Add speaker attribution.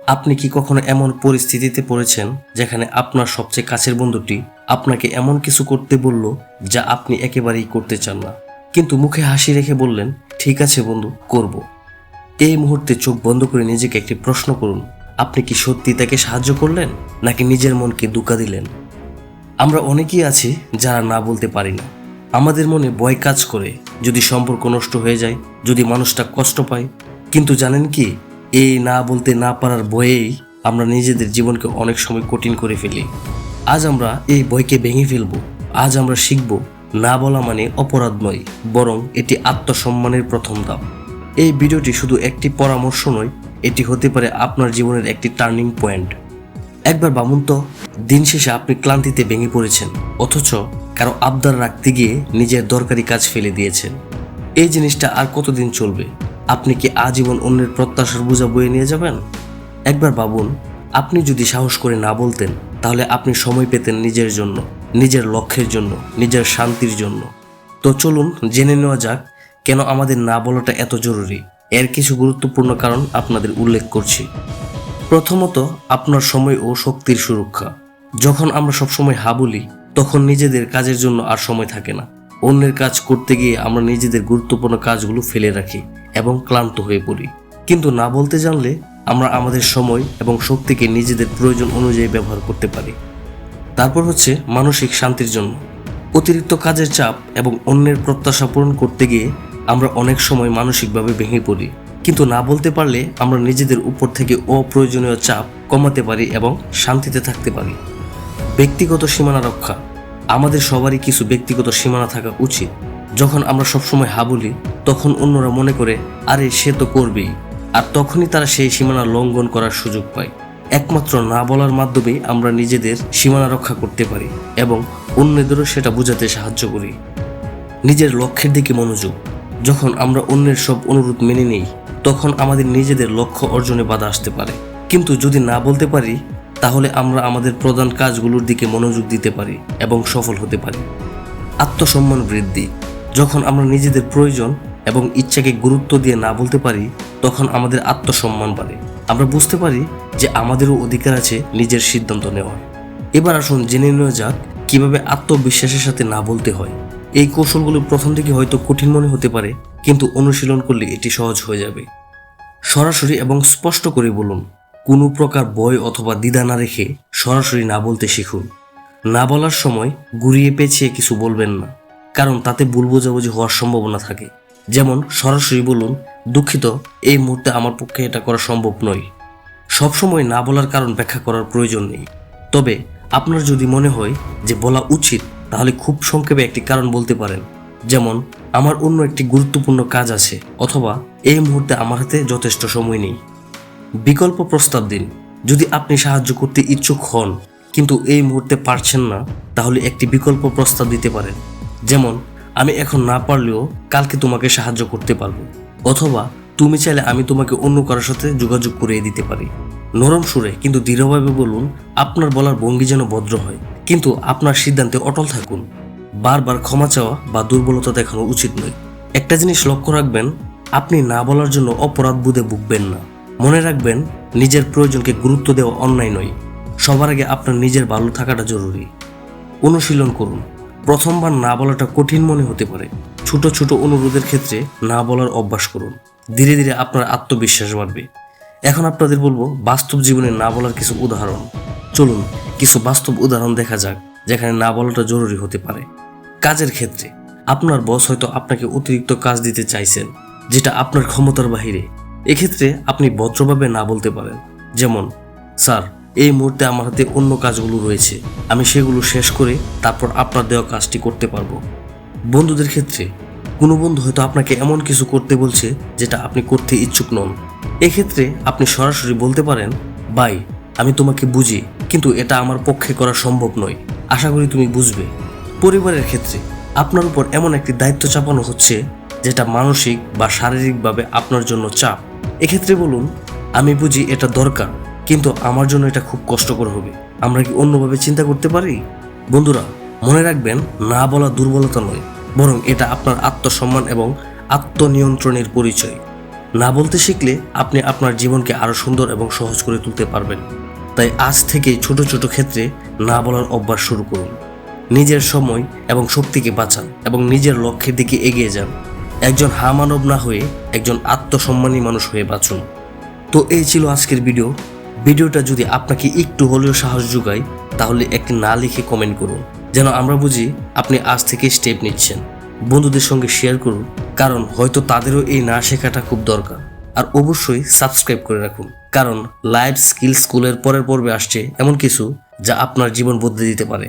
Speaker 1: আপনি কি কখনো এমন পরিস্থিতিতে পড়েছেন যেখানে আপনার সবচেয়ে কাছের বন্ধুটি আপনাকে এমন কিছু করতে বলল যা আপনি একেবারেই করতে চান না, কিন্তু মুখে হাসি রেখে বললেন, ঠিক আছে বন্ধু, করব। এই মুহূর্তে চোখ বন্ধ করে নিজেকে একটি প্রশ্ন করুন, আপনি কি সত্যি তাকে সাহায্য করলেন নাকি নিজের মনকে ধোঁকা দিলেন? আমরা অনেকেই আছি যারা না বলতে পারি না। আমাদের মনে ভয় কাজ করে, যদি সম্পর্ক নষ্ট হয়ে যায়, যদি মানুষটা কষ্ট পায়। কিন্তু জানেন কি, এই না বলতে না পারার ভয়েই আমরা নিজেদের জীবনকে অনেক সময় কঠিন করে ফেলি। আজ আমরা এই ভয়কে ভেঙে ফেলব। আজ আমরা শিখব, না বলা মানে অপরাধ নয়, বরং এটি আত্মসম্মানের প্রথম ধাপ। এই ভিডিওটি শুধু একটি পরামর্শ নয়, এটি হতে পারে আপনার জীবনের একটি টার্নিং পয়েন্ট। একবার ভাবুন তো, দিন শেষে আপনি ক্লান্তিতে ভেঙে পড়েছেন, অথচ কারো আবদার রাখতে গিয়ে নিজের দরকারি কাজ ফেলে দিয়েছেন। এই জিনিসটা আর কতদিন চলবে? আপনি কি আজীবন অন্যের প্রত্যাশার বোঝা বয়ে নিয়ে যাবেন? একবার ভাবুন, আপনি যদি সাহস করে না বলতেন, তাহলে আপনি সময় পেতেন নিজের জন্য, নিজের লক্ষ্যের জন্য, নিজের শান্তির জন্য। তো চলুন জেনে নেওয়া যাক কেন আমাদের না বলাটা এত জরুরি। এর কিছু গুরুত্বপূর্ণ কারণ আপনাদের উল্লেখ করছি। প্রথমত, আপনার সময় ও শক্তির সুরক্ষা। যখন আমরা সবসময় হা বলি, তখন নিজেদের কাজের জন্য আর সময় থাকে না। অন্যের কাজ করতে গিয়ে আমরা নিজেদের গুরুত্বপূর্ণ কাজগুলো ফেলে রাখি এবং ক্লান্ত হয়ে পড়ি। কিন্তু না বলতে জানলে আমরা আমাদের সময় এবং শক্তিকে নিজেদের প্রয়োজন অনুযায়ী ব্যবহার করতে পারি। তারপর হচ্ছে মানসিক শান্তির জন্য। অতিরিক্ত কাজের চাপ এবং অন্যের প্রত্যাশা পূরণ করতে গিয়ে আমরা অনেক সময় মানসিকভাবে ভেঙে পড়ি। কিন্তু না বলতে পারলে আমরা নিজেদের উপর থেকে অপ্রয়োজনীয় চাপ কমাতে পারি এবং শান্তিতে থাকতে পারি। ব্যক্তিগত সীমানা রক্ষা। আমাদের সবারই কিছু ব্যক্তিগত সীমানা থাকা উচিত। যখন আমরা সবসময় হা বলি, তখন অন্যরা মনে করে, আরে সে তো করবেই, আর তখনই তারা সেই সীমানা লঙ্ঘন করার সুযোগ পায়। একমাত্র না বলার মাধ্যমেই আমরা নিজেদের সীমানা রক্ষা করতে পারি এবং অন্যদেরও সেটা বোঝাতে সাহায্য করি। নিজের লক্ষ্যের দিকে মনোযোগ। যখন আমরা অন্যের সব অনুরোধ মেনে নিই, তখন আমাদের নিজেদের লক্ষ্য অর্জনে বাধা আসতে পারে। কিন্তু যদি না বলতে পারি, তাহলে আমরা আমাদের প্রধান কাজগুলোর দিকে মনোযোগ দিতে পারি এবং সফল হতে পারি। আত্মসম্মান বৃদ্ধি। যখন আমরা নিজেদের প্রয়োজন এবং ইচ্ছাকে গুরুত্ব দিয়ে না বলতে পারি, তখন আমাদের আত্মসম্মান বাড়ে। আমরা বুঝতে পারি যে আমাদেরও অধিকার আছে নিজের সিদ্ধান্ত নেওয়ার। এবার আসুন জেনে নেওয়া যাক কিভাবে আত্মবিশ্বাসের সাথে না বলতে হয়। এই কৌশলগুলো প্রথম দিকে হয়তো কঠিন মনে হতে পারে, কিন্তু অনুশীলন করলে এটি সহজ হয়ে যাবে। সরাসরি এবং স্পষ্ট করে বলুন। কোনো প্রকার ভয় অথবা দ্বিধা না রেখে সরাসরি না বলতে শিখুন। না বলার সময় ঘুরিয়ে পেঁচিয়ে কিছু বলবেন না, কারণ তাতে ভুল বোঝাবুঝি হওয়ার সম্ভাবনা থাকে। যেমন সরাসরি বলুন, দুঃখিত, এই মুহূর্তে আমার পক্ষে এটা করা সম্ভব নয়। সবসময় না বলার কারণ ব্যাখ্যা করার প্রয়োজন নেই। তবে আপনার যদি মনে হয় যে বলা উচিত, তাহলে খুব সংক্ষেপে একটি কারণ বলতে পারেন। যেমন, আমার অন্য একটি গুরুত্বপূর্ণ কাজ আছে, অথবা এই মুহূর্তে আমার হাতে যথেষ্ট সময় নেই। বিকল্প প্রস্তাব দিন। যদি আপনি সাহায্য করতে ইচ্ছুক হন কিন্তু এই মুহূর্তে পারছেন না, তাহলে একটি বিকল্প প্রস্তাব দিতে পারেন। যেমন, আমি এখন না পারলেও কালকে তোমাকে সাহায্য করতে পারবো, অথবা তুমি চাইলে আমি তোমাকে অন্য কারোর সাথে যোগাযোগ করিয়ে দিতে পারি। নরম সুরে কিন্তু দৃঢ়ভাবে বলুন। আপনার বলার ভঙ্গি যেন ভদ্র হয়, কিন্তু আপনার সিদ্ধান্তে অটল থাকুন। বারবার ক্ষমা চাওয়া বা দুর্বলতা দেখানো উচিত নয়। একটা জিনিস লক্ষ্য রাখবেন, আপনি না বলার জন্য অপরাধ বোধে ভুগবেন না। মনে রাখবেন, নিজের প্রয়োজনকে গুরুত্ব দেওয়া অন্যায় নয়। সবার আগে আপনার নিজের ভালো থাকাটা জরুরি। অনুশীলন করুন। প্রথমবার না বলাটা কঠিন মনে হতে পারে। ছোট ছোট অনুরোধের ক্ষেত্রে না বলার অভ্যাস করুন। ধীরে ধীরে আপনার আত্মবিশ্বাস বাড়বে। এখন আপনাদের বলবো বাস্তব জীবনে না বলার কিছু উদাহরণ। চলুন কিছু বাস্তব উদাহরণ দেখা যাক যেখানে না বলাটা জরুরি হতে পারে। কাজের ক্ষেত্রে আপনার বস হয়তো আপনাকে অতিরিক্ত কাজ দিতে চাইছেন, যেটা আপনার ক্ষমতার বাহিরে। এক্ষেত্রে আপনি ভদ্রভাবে না বলতে পারেন। যেমন, স্যার, এই মুহূর্তে আমার হাতে অন্য কাজগুলো রয়েছে, আমি সেগুলো শেষ করে তারপর আপনার দেওয়া কাজটি করতে পারবো। বন্ধুদের ক্ষেত্রে কোনো বন্ধু হয়তো আপনাকে এমন কিছু করতে বলছে যেটা আপনি করতে ইচ্ছুক নন। এক্ষেত্রে আপনি সরাসরি বলতে পারেন, ভাই, আমি তোমাকে বুঝি, কিন্তু এটা আমার পক্ষে করা সম্ভব নয়, আশা করি তুমি বুঝবে। পরিবারের ক্ষেত্রে আপনার উপর এমন একটি দায়িত্ব চাপানো হচ্ছে যেটা মানসিক বা শারীরিকভাবে আপনার জন্য চাপ। এক্ষেত্রে বলুন, আমি বুঝি এটা দরকার, কিন্তু আমার জন্য এটা খুব কষ্টকর হবে, আমরা কি অন্যভাবে চিন্তা করতে পারি? বন্ধুরা, মনে রাখবেন, না বলা দুর্বলতা নয়, বরং এটা আপনার আত্মসম্মান এবং আত্মনিয়ন্ত্রণের পরিচয়। না বলতে শিখলে আপনি আপনার জীবনকে আরো সুন্দর এবং সহজ করে তুলতে পারবেন। তাই আজ থেকে ছোট ছোট ক্ষেত্রে না বলার অভ্যাস শুরু করুন। নিজের সময় এবং শক্তিকে বাঁচান এবং নিজের লক্ষ্যের দিকে এগিয়ে যান। একজন মানব না হয়ে একজন আত্মসম্মানী মানুষ হয়ে বাঁচুন। তো এই ছিল আজকের ভিডিওটা যদি আপনাকে একটু হলেও সাহস যোগায় তাহলে একটি না লিখে কমেন্ট করুন, যেন আমরা বুঝি আপনি আজ থেকে স্টেপ নিচ্ছেন। বন্ধুদের সঙ্গে শেয়ার করুন, কারণ হয়তো তাদেরও এই না শেখাটা খুব দরকার। আর অবশ্যই সাবস্ক্রাইব করে রাখুন, কারণ লাইফ স্কিল স্কুলের পরের পর্বে আসছে এমন কিছু যা আপনার জীবন বদলে দিতে পারে।